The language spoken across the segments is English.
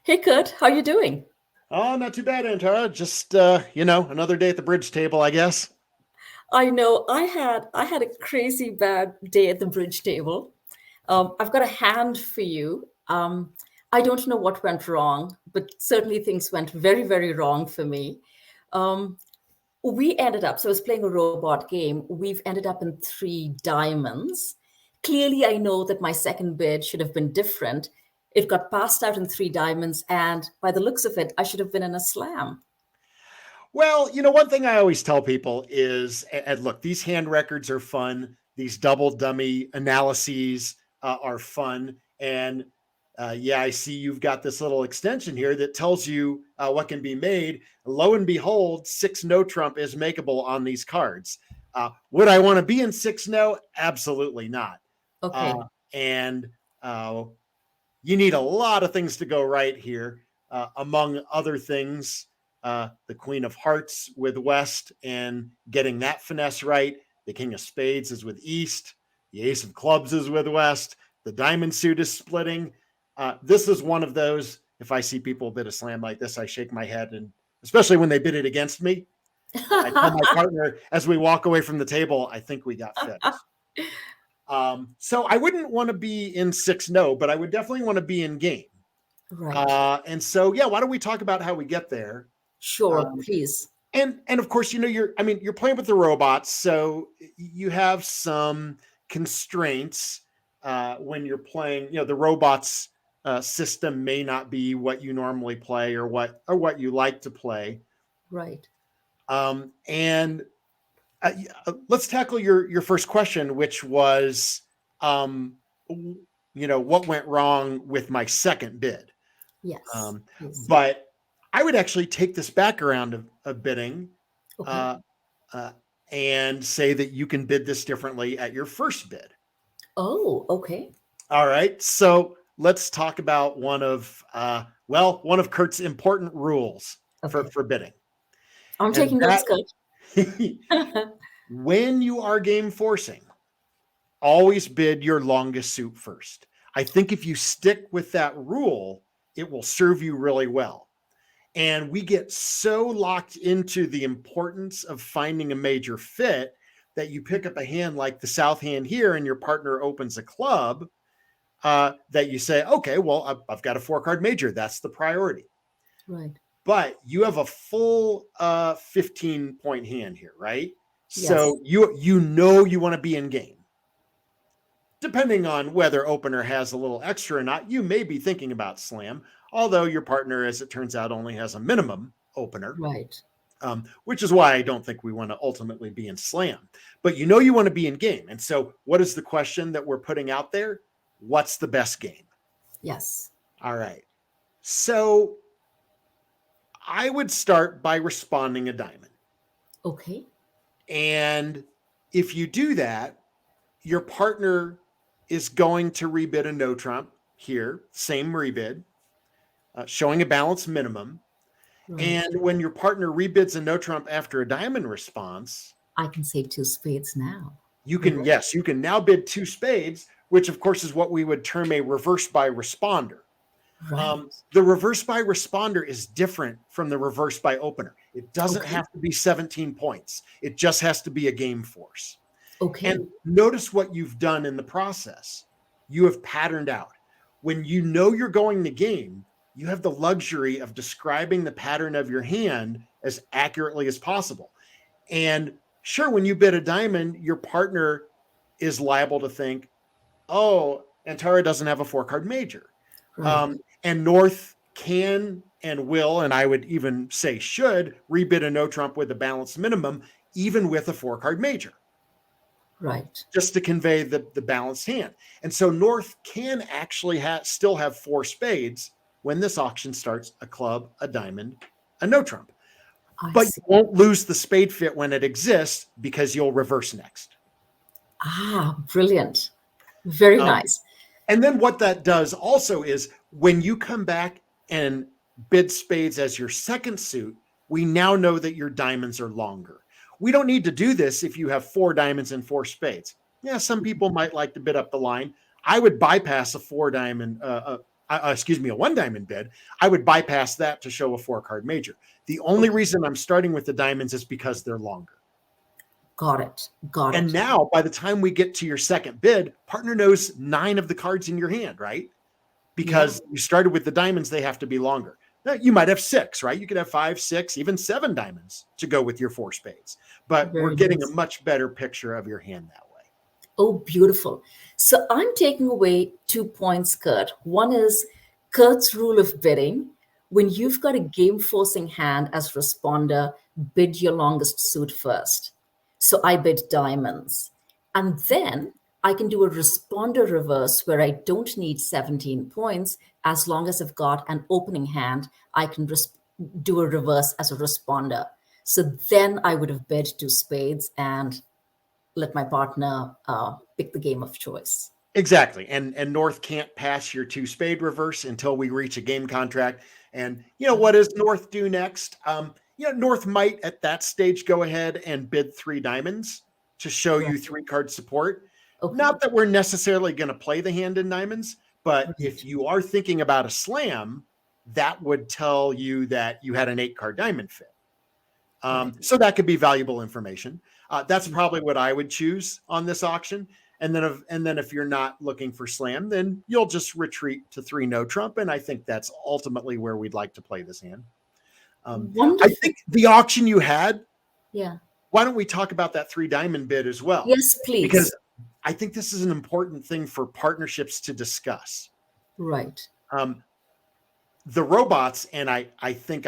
Hey Kurt, how you doing? Oh, not too bad, Antara. Just another day at the bridge table, I guess. I know I had a crazy bad day at the bridge table. I've got a hand for you. I don't know what went wrong, but certainly things went very, very wrong for me. Um, we ended up, so I was playing a robot game. We've ended up in three diamonds. Clearly, I know that my second bid should have been different. It got passed out in three diamonds, and by the looks of it, I should have been in a slam. Well, one thing I always tell people is, and look, these hand records are fun. These double dummy analyses are fun. And yeah, I see you've got this little extension here that tells you what can be made. Lo and behold, six no trump is makeable on these cards. Would I want to be in six no? Absolutely not. Okay. Uh, and uh, you need a lot of things to go right here. Among other things, the Queen of Hearts with West and getting that finesse right. The King of Spades is with East. The Ace of Clubs is with West. The Diamond suit is splitting. This is one of those. If I see people bid a slam like this, I shake my head, and especially when they bid it against me, I tell my partner as we walk away from the table, I think we got fixed. So I wouldn't want to be in six no, but I would definitely want to be in game. Right. And so yeah, why don't we talk about how we get there? Sure, Um, please. and of course, you're playing with the robots, so you have some constraints when you're playing. The robots system may not be what you normally play or what you like to play. Right. And let's tackle your first question, which was, um, what went wrong with my second bid. Yes, Um, please. but I would actually take this back around of bidding Okay. uh, uh, and say that you can bid this differently at your first bid. Oh, okay. All right. So let's talk about one of Kurt's important rules for, Okay. for bidding. I'm And taking notes, that Kurt. when you are game forcing, always bid your longest suit first. I think if you stick with that rule, it will serve you really well. And we get so locked into the importance of finding a major fit that you pick up a hand like the South hand here and your partner opens a club, that you say, okay, well, I've got a four card major. That's the priority. Right. But you have a full 15-point hand here, right? Yes. So you want to be in game. Depending on whether opener has a little extra or not, you may be thinking about slam, although your partner, as it turns out, only has a minimum opener, Right. which is why I don't think we want to ultimately be in slam. But you want to be in game. And so, what is the question that we're putting out there? What's the best game? Yes. All right. So, I would start by responding a diamond. Okay. And if you do that, your partner is going to rebid a no trump here, same rebid, showing a balance minimum. Right. And when your partner rebids a no trump after a diamond response, I can say two spades now. you can, Right. yes, you can now bid two spades, which of course is what we would term a reverse by responder. Right. The reverse by responder is different from the reverse by opener. It doesn't Okay. have to be 17 points, it just has to be a game force. And Okay. notice what you've done in the process. You have patterned out. When you know you're going to game, you have the luxury of describing the pattern of your hand as accurately as possible. And sure, when you bid a diamond, your partner is liable to think, oh, Antara doesn't have a four card major. Right. And North can and will, and I would even say should, rebid a no trump with a balanced minimum, even with a four card major, Right. just to convey the balanced hand. And so North can actually still have four spades when this auction starts: a club, a diamond, a no trump. I But you see. won't lose the spade fit when it exists because you'll reverse next. Ah, brilliant. Very Um, nice. and then what that does also is when you come back and bid spades as your second suit, we now know that your diamonds are longer. We don't need to do this if you have four diamonds and four spades. Yeah, some people might like to bid up the line. I would bypass a four diamond. excuse me, a one diamond bid, I would bypass that to show a 4-card major. The only reason I'm starting with the diamonds is because they're longer. Got it. Got And it. now, by the time we get to your second bid, partner knows 9 of the cards in your hand, right? Because you started with the diamonds, they have to be longer. Now, you might have 6, right? You could have 5, 6, even 7 diamonds to go with your 4 spades. But we're Very getting nice. a much better picture of your hand that way. Oh, beautiful. So I'm taking away 2 points, Curt. One is Curt's rule of bidding. When you've got a game forcing hand as responder, bid your longest suit first. So I bid diamonds. And then I can do a responder reverse where I don't need 17 points. As long as I've got an opening hand, I can do a reverse as a responder. So then I would have bid 2 spades and let my partner pick the game of choice. Exactly. And North can't pass your 2 spade reverse until we reach a game contract. And what does North do next? North might at that stage go ahead and bid 3 diamonds to show you 3-card support. Okay. Not that we're necessarily going to play the hand in diamonds, but if you are thinking about a slam, that would tell you that you had an 8-card diamond fit. So that could be valuable information. That's probably what I would choose on this auction. And then if you're not looking for slam, then you'll just retreat to 3 no trump. And I think that's ultimately where we'd like to play this hand. I think the auction you had. Yeah. Why don't we talk about that 3 diamond bid as well? Yes, please. Because I think this is an important thing for partnerships to discuss. Right. The robots, and I think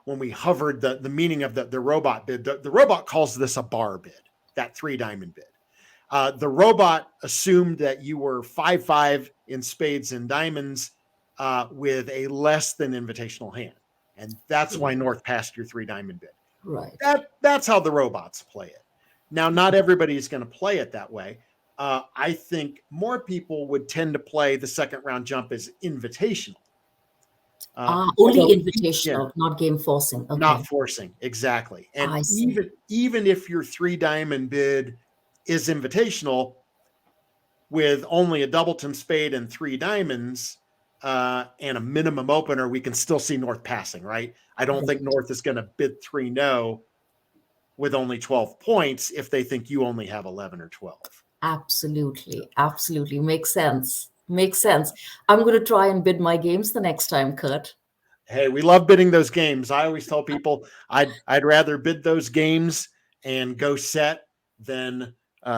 when we hovered the meaning of the robot bid, the robot calls this a bar bid, that 3 diamond bid. The robot assumed that you were 5-5 in spades and diamonds with a less than invitational hand. And that's why North passed your 3 diamond bid. Right. That's how the robots play it. Now, not everybody's going to play it that way. I think more people would tend to play the second round jump as invitational. Only invitational, not game forcing. Okay. Not forcing, exactly. And even if your 3 diamond bid is invitational with only a doubleton spade and 3 diamonds and a minimum opener, we can still see North passing, right? I don't think North is going to bid 3 no with only 12 points if they think you only have 11 or 12. Absolutely. Absolutely. Makes sense. Makes sense. I'm going to try and bid my games the next time, Curt. Hey, we love bidding those games. I always tell people I'd rather bid those games and go set than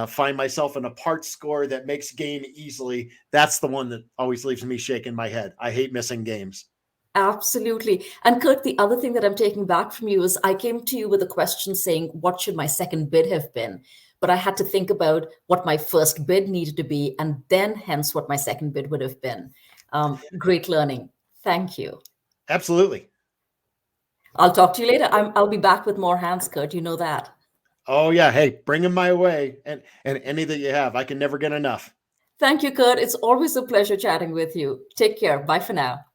find myself in a part score that makes game easily. That's the one that always leaves me shaking my head. I hate missing games. Absolutely. And Curt, the other thing that I'm taking back from you is I came to you with a question saying, what should my second bid have been? But I had to think about what my first bid needed to be, and then hence what my second bid would have been. Great learning. Thank you. Absolutely. I'll talk to you later. I'll be back with more hands, Curt. You know that. Oh, yeah. Hey, bring them my way. And any that you have. I can never get enough. Thank you, Curt. It's always a pleasure chatting with you. Take care. Bye for now.